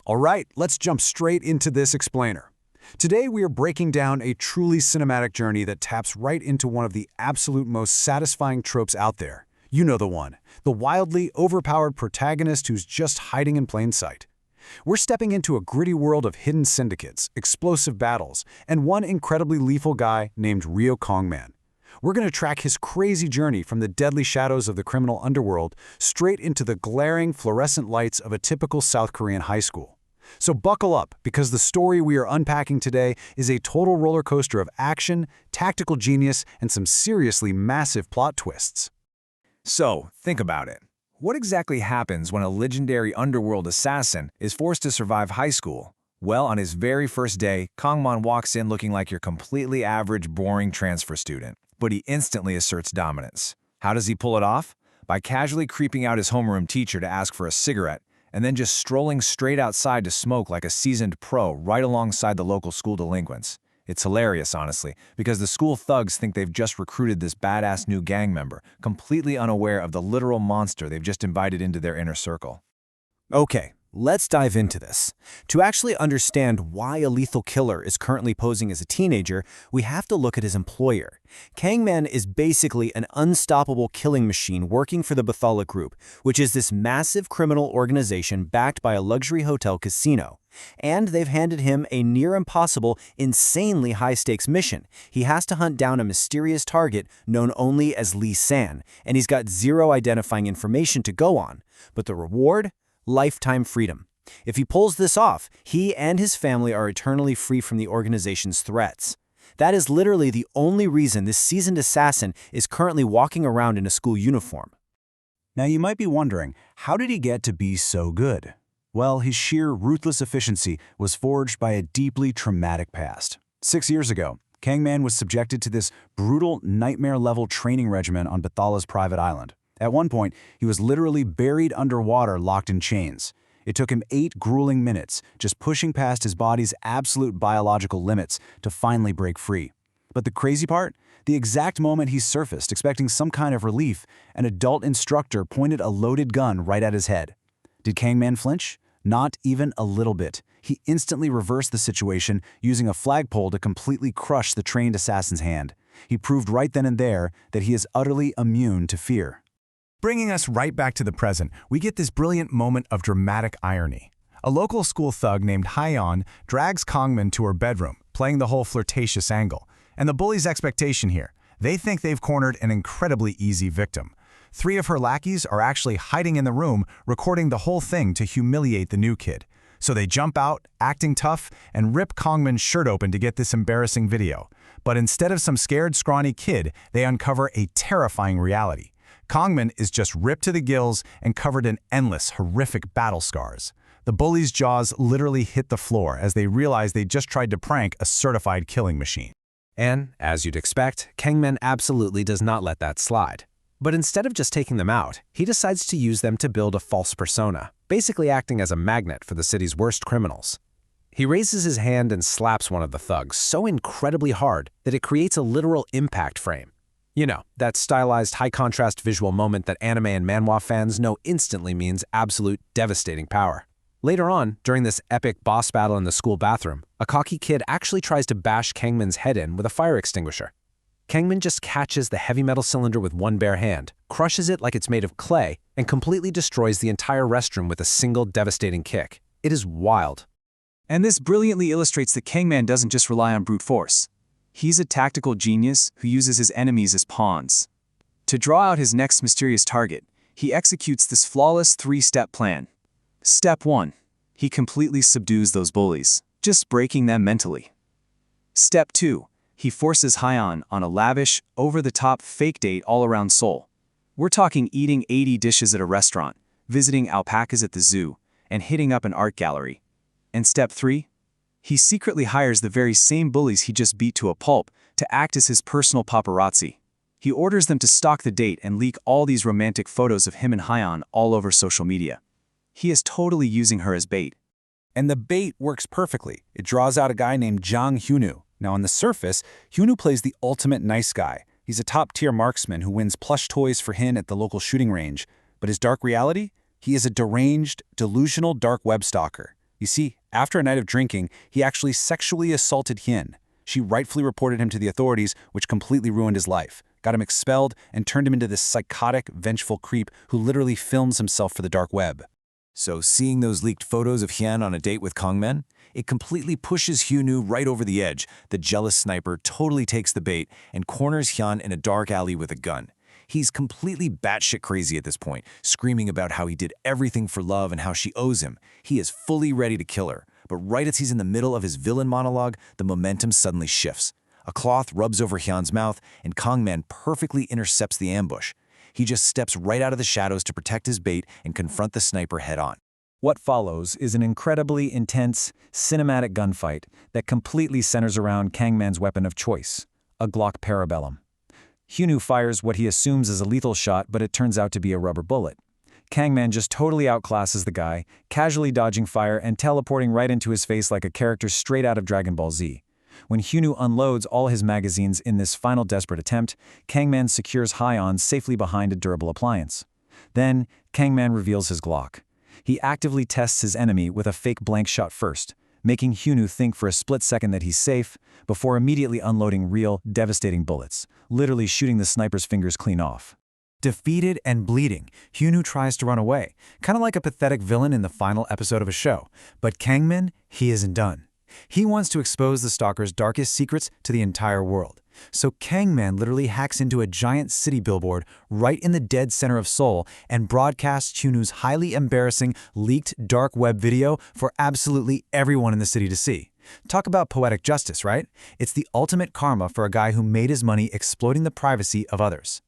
All right, let's jump straight into this explainer. Today we are breaking down a truly cinematic journey that taps right into one of the absolute most satisfying tropes out there. You know the one, the wildly overpowered protagonist who's just hiding in plain sight. We're stepping into a gritty world of hidden syndicates, explosive battles, and one incredibly lethal guy named Ryo Kongman. We're going to track his crazy journey from the deadly shadows of the criminal underworld straight into the glaring fluorescent lights of a typical South Korean high school. So buckle up, because the story we are unpacking today is a total roller coaster of action, tactical genius, and some seriously massive plot twists. So, think about it. What exactly happens when a legendary underworld assassin is forced to survive high school? Well, on his very first day, Kongman walks in looking like your completely average, boring transfer student. But he instantly asserts dominance. How does he pull it off? By casually creeping out his homeroom teacher to ask for a cigarette, and then just strolling straight outside to smoke like a seasoned pro right alongside the local school delinquents. It's hilarious, honestly, because the school thugs think they've just recruited this badass new gang member, completely unaware of the literal monster they've just invited into their inner circle. Okay, let's dive into this. To actually understand why a lethal killer is currently posing as a teenager, we have to look at his employer. Kangman is basically an unstoppable killing machine working for the Bathala Group, which is this massive criminal organization backed by a luxury hotel casino. And they've handed him a near-impossible, insanely high-stakes mission. He has to hunt down a mysterious target known only as Lee San, and he's got zero identifying information to go on. But the reward? Lifetime freedom. If he pulls this off, he and his family are eternally free from the organization's threats. That is literally the only reason this seasoned assassin is currently walking around in a school uniform. Now you might be wondering, how did he get to be so good? Well, his sheer ruthless efficiency was forged by a deeply traumatic past. 6 years ago, Kangman was subjected to this brutal, nightmare-level training regimen on Bathala's private island. At one point, he was literally buried underwater, locked in chains. It took him 8 grueling minutes, just pushing past his body's absolute biological limits to finally break free. But the crazy part? The exact moment he surfaced, expecting some kind of relief, an adult instructor pointed a loaded gun right at his head. Did Kangman flinch? Not even a little bit. He instantly reversed the situation, using a flagpole to completely crush the trained assassin's hand. He proved right then and there that he is utterly immune to fear. Bringing us right back to the present, we get this brilliant moment of dramatic irony. A local school thug named Hyeon drags Kongman to her bedroom, playing the whole flirtatious angle. And the bully's expectation here: they think they've cornered an incredibly easy victim. 3 of her lackeys are actually hiding in the room, recording the whole thing to humiliate the new kid. So they jump out, acting tough, and rip Kongman's shirt open to get this embarrassing video. But instead of some scared, scrawny kid, they uncover a terrifying reality. Kongman is just ripped to the gills and covered in endless, horrific battle scars. The bullies' jaws literally hit the floor as they realize they just tried to prank a certified killing machine. And, as you'd expect, Kangman absolutely does not let that slide. But instead of just taking them out, he decides to use them to build a false persona, basically acting as a magnet for the city's worst criminals. He raises his hand and slaps one of the thugs so incredibly hard that it creates a literal impact frame. You know, that stylized high-contrast visual moment that anime and manhwa fans know instantly means absolute devastating power. Later on, during this epic boss battle in the school bathroom, a cocky kid actually tries to bash Kangman's head in with a fire extinguisher. Kangman just catches the heavy metal cylinder with one bare hand, crushes it like it's made of clay, and completely destroys the entire restroom with a single devastating kick. It is wild. And this brilliantly illustrates that Kangman doesn't just rely on brute force. He's a tactical genius who uses his enemies as pawns. To draw out his next mysterious target, he executes this flawless 3-step plan. Step 1. He completely subdues those bullies, just breaking them mentally. Step 2. He forces Hyeon on a lavish, over-the-top fake date all around Seoul. We're talking eating 80 dishes at a restaurant, visiting alpacas at the zoo, and hitting up an art gallery. And step 3? He secretly hires the very same bullies he just beat to a pulp to act as his personal paparazzi. He orders them to stalk the date and leak all these romantic photos of him and Hyeon all over social media. He is totally using her as bait. And the bait works perfectly. It draws out a guy named Jang Hyunu. Now on the surface, Hyunu plays the ultimate nice guy. He's a top-tier marksman who wins plush toys for Hin at the local shooting range. But his dark reality? He is a deranged, delusional dark web stalker. You see, after a night of drinking, he actually sexually assaulted Hyun. She rightfully reported him to the authorities, which completely ruined his life, got him expelled, and turned him into this psychotic, vengeful creep who literally films himself for the dark web. So seeing those leaked photos of Hyun on a date with Kangman, it completely pushes Hyunwoo right over the edge. The jealous sniper totally takes the bait and corners Hyun in a dark alley with a gun. He's completely batshit crazy at this point, screaming about how he did everything for love and how she owes him. He is fully ready to kill her. But right as he's in the middle of his villain monologue, the momentum suddenly shifts. A cloth rubs over Hyun's mouth, and Kangman perfectly intercepts the ambush. He just steps right out of the shadows to protect his bait and confront the sniper head-on. What follows is an incredibly intense, cinematic gunfight that completely centers around Kangman's weapon of choice, a Glock Parabellum. Hyunwoo fires what he assumes is a lethal shot, but it turns out to be a rubber bullet. Kangman just totally outclasses the guy, casually dodging fire and teleporting right into his face like a character straight out of Dragon Ball Z. When Hyunwoo unloads all his magazines in this final desperate attempt, Kangman secures Hyeon safely behind a durable appliance. Then, Kangman reveals his Glock. He actively tests his enemy with a fake blank shot first, making Hyunwoo think for a split second that he's safe, before immediately unloading real, devastating bullets, literally shooting the sniper's fingers clean off. Defeated and bleeding, Hyunwoo tries to run away, kind of like a pathetic villain in the final episode of a show. But Kangman, he isn't done. He wants to expose the stalker's darkest secrets to the entire world. So Kangman literally hacks into a giant city billboard right in the dead center of Seoul and broadcasts Hyunwoo's highly embarrassing, leaked dark web video for absolutely everyone in the city to see. Talk about poetic justice, right? It's the ultimate karma for a guy who made his money exploiting the privacy of others.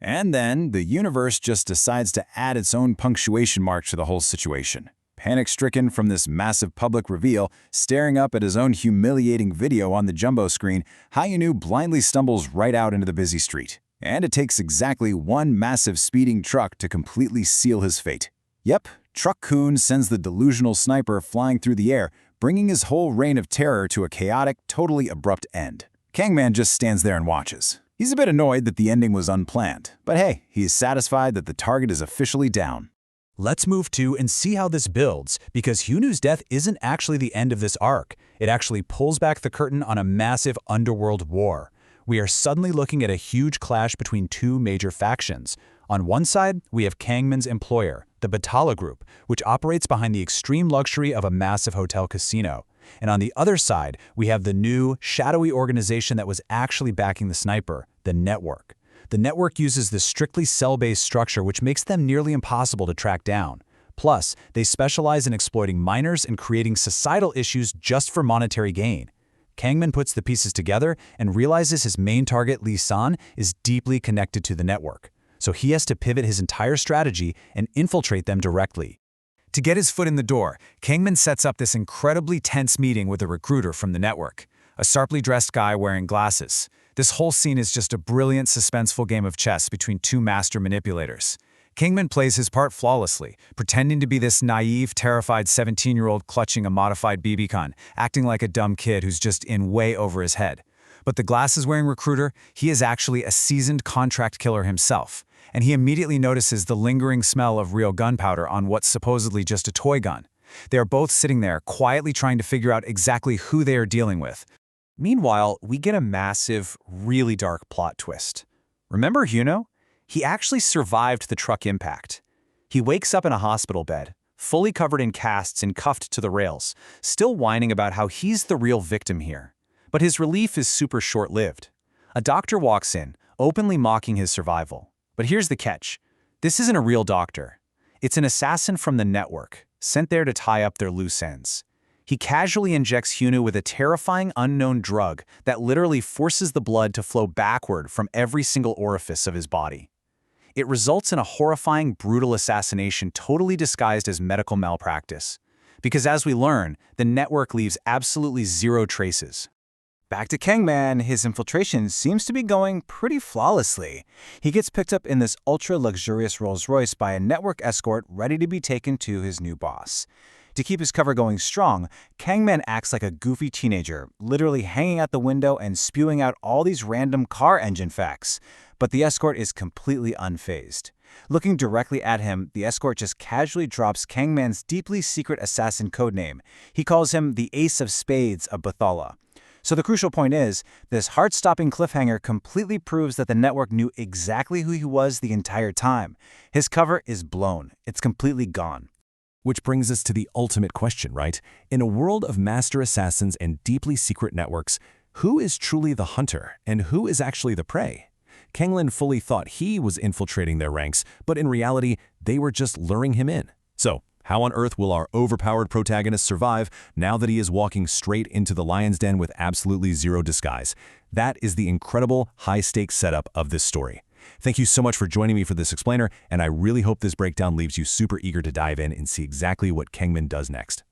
And then, the universe just decides to add its own punctuation mark to the whole situation. Panic-stricken from this massive public reveal, staring up at his own humiliating video on the jumbo screen, Hyunwoo blindly stumbles right out into the busy street. And it takes exactly one massive speeding truck to completely seal his fate. Yep, Truck-kun sends the delusional sniper flying through the air, bringing his whole reign of terror to a chaotic, totally abrupt end. Kangman just stands there and watches. He's a bit annoyed that the ending was unplanned, but hey, he is satisfied that the target is officially down. Let's move to and see how this builds, because Hyunwoo's death isn't actually the end of this arc. It actually pulls back the curtain on a massive underworld war. We are suddenly looking at a huge clash between two major factions. On one side, we have Kangman's employer, the Batala Group, which operates behind the extreme luxury of a massive hotel casino. And on the other side, we have the new, shadowy organization that was actually backing the sniper, the Network. The Network uses this strictly cell-based structure, which makes them nearly impossible to track down. Plus, they specialize in exploiting minors and creating societal issues just for monetary gain. Kangman puts the pieces together and realizes his main target, Lee San, is deeply connected to the Network. So he has to pivot his entire strategy and infiltrate them directly. To get his foot in the door, Kangman sets up this incredibly tense meeting with a recruiter from the Network, a sharply dressed guy wearing glasses. This whole scene is just a brilliant, suspenseful game of chess between two master manipulators. Kangman plays his part flawlessly, pretending to be this naive, terrified 17-year-old clutching a modified BB gun, acting like a dumb kid who's just in way over his head. But the glasses-wearing recruiter, he is actually a seasoned contract killer himself, and he immediately notices the lingering smell of real gunpowder on what's supposedly just a toy gun. They are both sitting there, quietly trying to figure out exactly who they are dealing with. Meanwhile, we get a massive, really dark plot twist. Remember Hyunwoo? He actually survived the truck impact. He wakes up in a hospital bed, fully covered in casts and cuffed to the rails, still whining about how he's the real victim here. But his relief is super short-lived. A doctor walks in, openly mocking his survival. But here's the catch. This isn't a real doctor. It's an assassin from the Network, sent there to tie up their loose ends. He casually injects Hyunwoo with a terrifying unknown drug that literally forces the blood to flow backward from every single orifice of his body. It results in a horrifying, brutal assassination totally disguised as medical malpractice. Because as we learn, the Network leaves absolutely zero traces. Back to Kangman, his infiltration seems to be going pretty flawlessly. He gets picked up in this ultra-luxurious Rolls-Royce by a Network escort ready to be taken to his new boss. To keep his cover going strong, Kangman acts like a goofy teenager, literally hanging out the window and spewing out all these random car engine facts. But the escort is completely unfazed. Looking directly at him, the escort just casually drops Kang Man's deeply secret assassin codename. He calls him the Ace of Spades of Bathala. So the crucial point is, this heart-stopping cliffhanger completely proves that the network knew exactly who he was the entire time. His cover is blown. It's completely gone. Which brings us to the ultimate question, right? In a world of master assassins and deeply secret networks, who is truly the hunter and who is actually the prey? Kanglin fully thought he was infiltrating their ranks, but in reality, they were just luring him in. So, how on earth will our overpowered protagonist survive now that he is walking straight into the lion's den with absolutely zero disguise? That is the incredible high-stakes setup of this story. Thank you so much for joining me for this explainer, and I really hope this breakdown leaves you super eager to dive in and see exactly what Kangman does next.